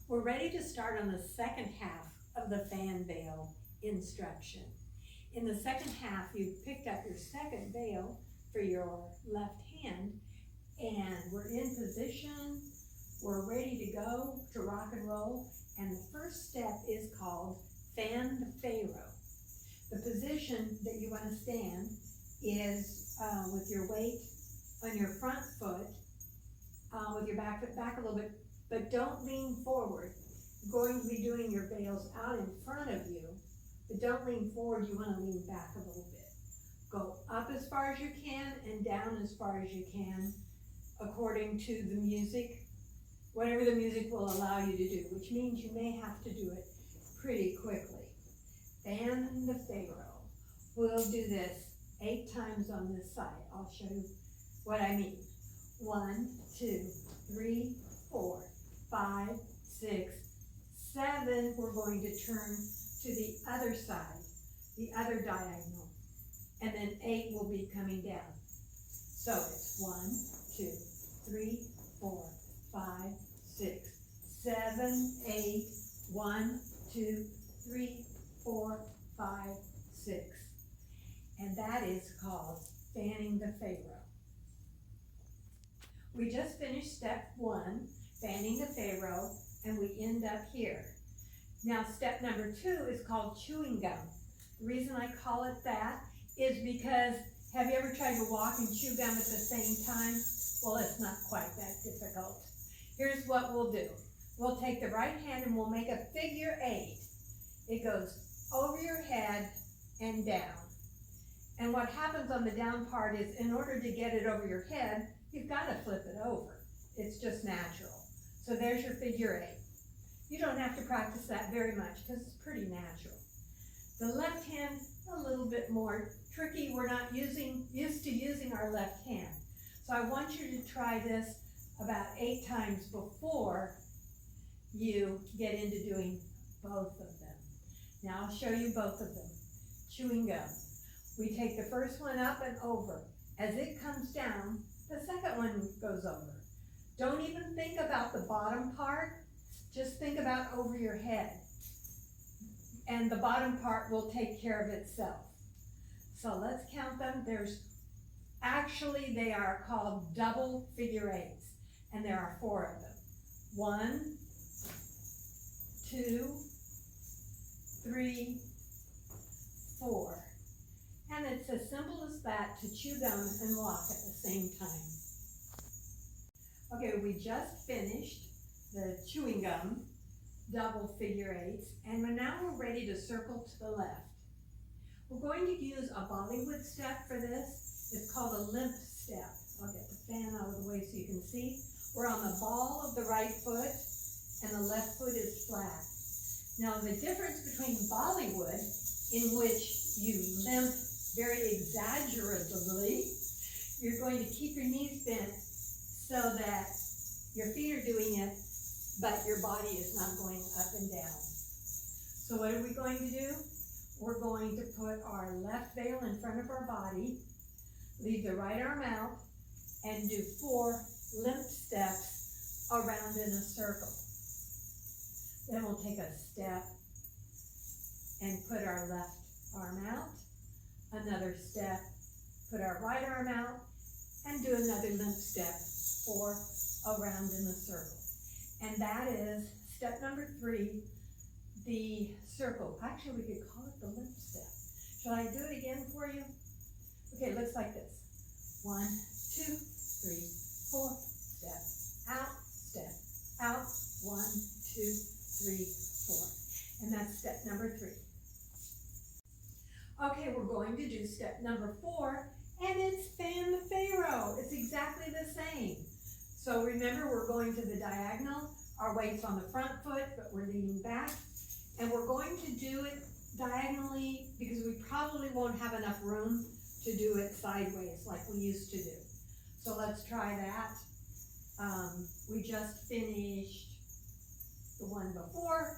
We're ready to start on the second half of the FanVeil instruction. In the second half, you've picked up your second veil for your left hand, and we're in position. We're ready to go to rock and roll, and the first step is called Pharaoh. The position that you want to stand is with your weight on your front foot, with your back foot back a little bit, but don't lean forward. You're going to be doing your veils out in front of you, but don't lean forward. You want to lean back a little bit. Go up as far as you can and down as far as you can, according to the music, whatever the music will allow you to do, which means you may have to do it pretty quickly. Pharaoh. We'll do this 8 times on this side. I'll show you what I mean. 1, 2, 3, 4, 5, 6, 7. We're going to turn to the other side, the other diagonal, and then 8 will be coming down. So it's 1, 2, 3, 4, 5, 6, 7, 8, 1, 2, 3, 4, 5, 6. And that is called fanning the Pharaoh. We just finished step 1, fanning the Pharaoh, and we end up here. Now step number 2 is called chewing gum. The reason I call it that is because, have you ever tried to walk and chew gum at the same time? Well, it's not quite that difficult. Here's what we'll do. We'll take the right hand and we'll make a figure 8. It goes over your head and down. And what happens on the down part is, in order to get it over your head, you've got to flip it over. It's just natural. So there's your figure 8. You don't have to practice that very much because it's pretty natural. The left hand, a little bit more tricky. We're not used to using our left hand. So I want you to try this about 8 times before you get into doing both of them. Now I'll show you both of them. Chewing gum. We take the first one up and over. As it comes down, the second one goes over. Don't even think about the bottom part. Just think about over your head. And the bottom part will take care of itself. So let's count them. They are called double figure 8s. And there are 4 of them. 1, 2, 3, 4. And it's as simple as that to chew gum and walk at the same time. Okay, we just finished the chewing gum, double figure 8s, and now we're ready to circle to the left. We're going to use a Bollywood step for this. It's called a limp step. I'll get the fan out of the way so you can see. We're on the ball of the right foot, and the left foot is flat. Now the difference between Bollywood, in which you limp very exaggeratively, you're going to keep your knees bent so that your feet are doing it, but your body is not going up and down. So what are we going to do? We're going to put our left veil in front of our body, leave the right arm out, and do 4 limp steps around in a circle. Then we'll take a step and put our left arm out, another step, put our right arm out, and do another limp step, 4 around in a circle. And that is step number 3, the circle. Actually, we could call it the limp step. Shall I do it again for you? Okay, it looks like this. 1, 2, 3, 4, step, out, 1, 2, 3, 4. And that's step number 3. Okay, we're going to do step number 4, and it's fan the Pharaoh. It's exactly the same. So remember, we're going to the diagonal. Our weight's on the front foot, but we're leaning back. And we're going to do it diagonally because we probably won't have enough room to do it sideways like we used to do. So let's try that. We just finished the one before,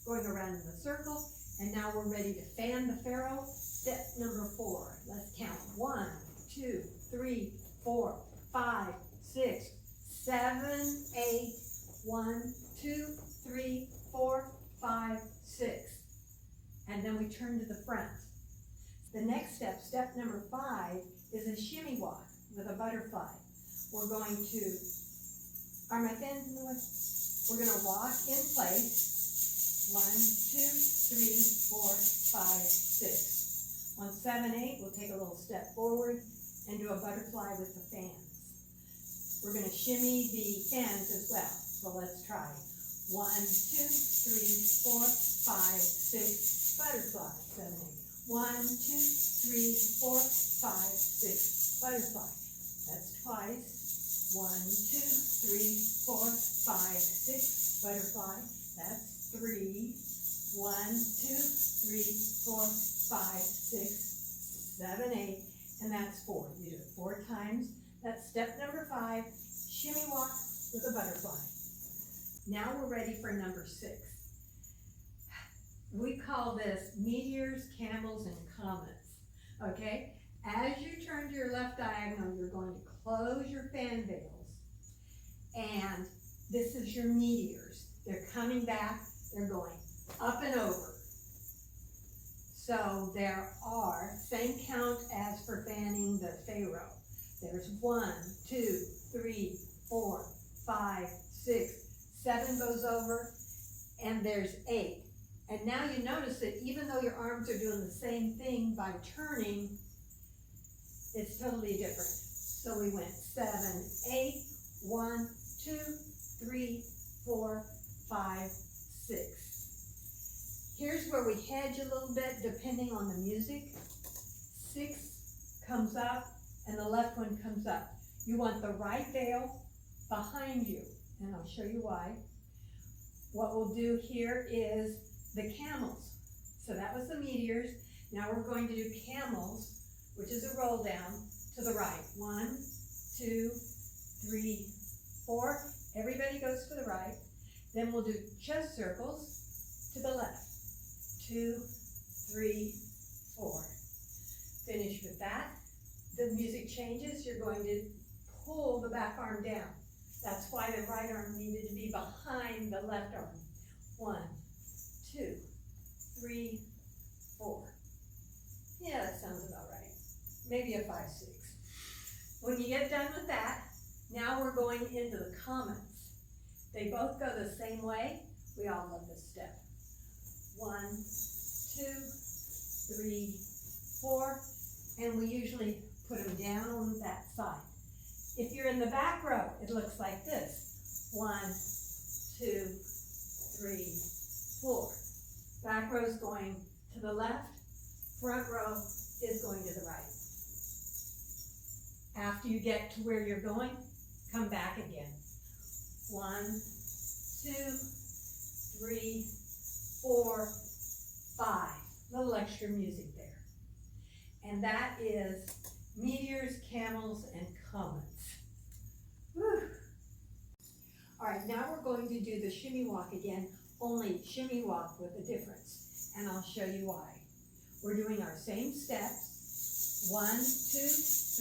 going around in the circle, and now we're ready to fan the Pharaoh. Step number 4. Let's count. 1, 2, 3, 4, 5, 6, 7, 8, 1, 2, 3, we turn to the front. The next step, step number 5, is a shimmy walk with a butterfly. We're going to, are my fans in the way? We're going to walk in place. 1, 2, 3, 4, 5, 6. On 7, 8, we'll take a little step forward and do a butterfly with the fans. We're going to shimmy the fans as well. So let's try. 1, 2, 3, 4, 5, 6, butterfly. 7, 8. 1, 2, 3, 4, 5, 6, butterfly. That's twice. 1, 2, 3, 4, 5, 6, butterfly. That's 3. 1, 2, 3, 4, 5, 6, 7, 8, and that's 4. You do it 4 times. That's step number 5, shimmy walk with a butterfly. Now we're ready for number 6. We call this Meteors, Camels, and Comets, okay? As you turn to your left diagonal, you're going to close your FanVeils, and this is your Meteors. They're coming back, they're going up and over. So there are, same count as for fanning the Pharaoh. There's 1, 2, 3, 4, 5, 6, 7 goes over, and there's 8. And now you notice that even though your arms are doing the same thing by turning, it's totally different. So we went 7, 8, 1, 2, 3, 4, 5, 6. Here's where we hedge a little bit depending on the music. 6 comes up and the left one comes up. You want the right veil behind you, and I'll show you why. What we'll do here is the Camels. So that was the Meteors. Now we're going to do Camels, which is a roll down to the right. 1, 2, 3, 4. Everybody goes to the right. Then we'll do chest circles to the left. 2, 3, 4. Finish with that. The music changes. You're going to pull the back arm down. That's why the right arm needed to be behind the left arm. 1, 2, 3, 4. Yeah, that sounds about right. Maybe a 5, 6. When you get done with that, now we're going into the Comets. They both go the same way. We all love this step. 1, 2, 3, 4, and we usually put them down on that side. If you're in the back row, it looks like this. 1, 2, 3, 4. Back row is going to the left, front row is going to the right. After you get to where you're going, come back again. 1, 2, 3, 4, 5. Little extra music there. And that is Meteors, Camels, and Comets. Whew. All right, now we're going to do the shimmy walk again, only shimmy walk with a difference, and I'll show you why. We're doing our same steps. 1, 2,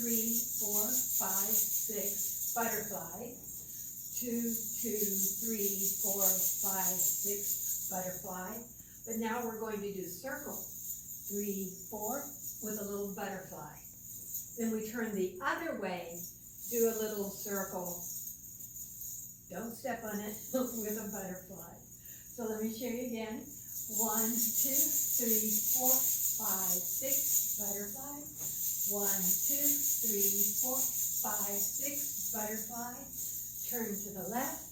3, 4, 5, 6, butterfly. 2, 2, 3, 4, 5, 6, butterfly. But now we're going to do circle. 3, 4, with a little butterfly. Then we turn the other way, do a little circle. Don't step on it with a butterfly. So let me show you again. 1, 2, 3, 4, 5, 6, butterfly. 1, 2, 3, 4, 5, 6, butterfly. Turn to the left,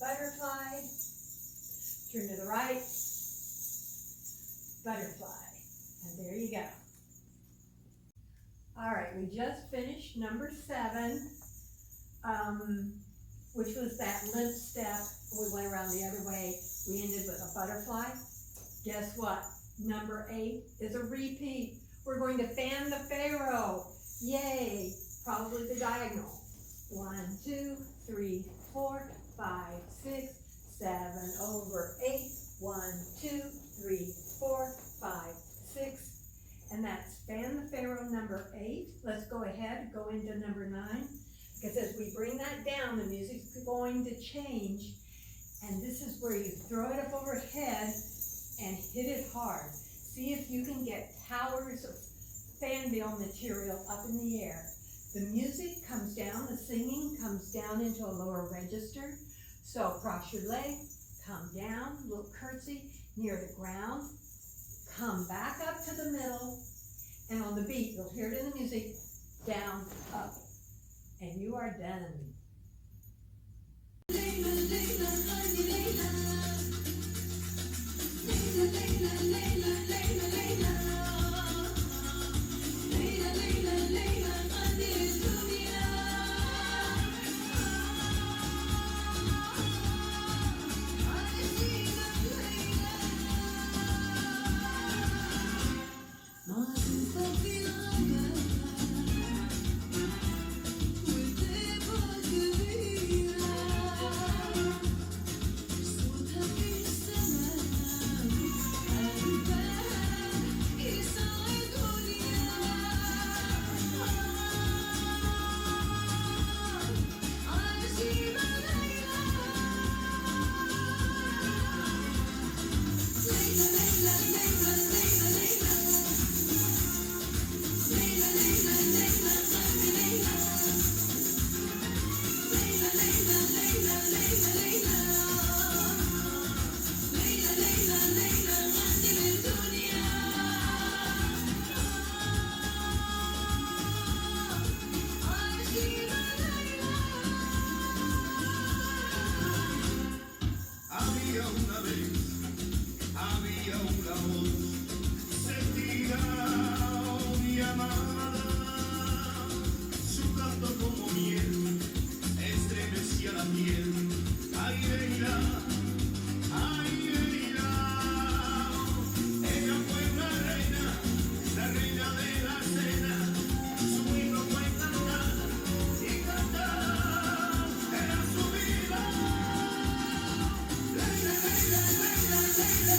butterfly. Turn to the right, butterfly. And there you go. All right, we just finished number 7, which was that limp step. We went around the other way. We ended with a butterfly. Guess what? Number 8 is a repeat. We're going to fan the Pharaoh. Yay! Probably the diagonal. 1, 2, 3, 4, 5, 6, 7 over 8. 1, 2, 3, 4, 5, 6. And that's fan the Pharaoh number 8. Let's go ahead, go into number 9. Because as we bring that down, the music's going to change. And this is where you throw it up overhead and hit it hard. See if you can get towers of FanVeil material up in the air. The music comes down, the singing comes down into a lower register. So cross your leg, come down, little curtsy near the ground, come back up to the middle, and on the beat, you'll hear it in the music, down, up, and you are done.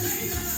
Leila,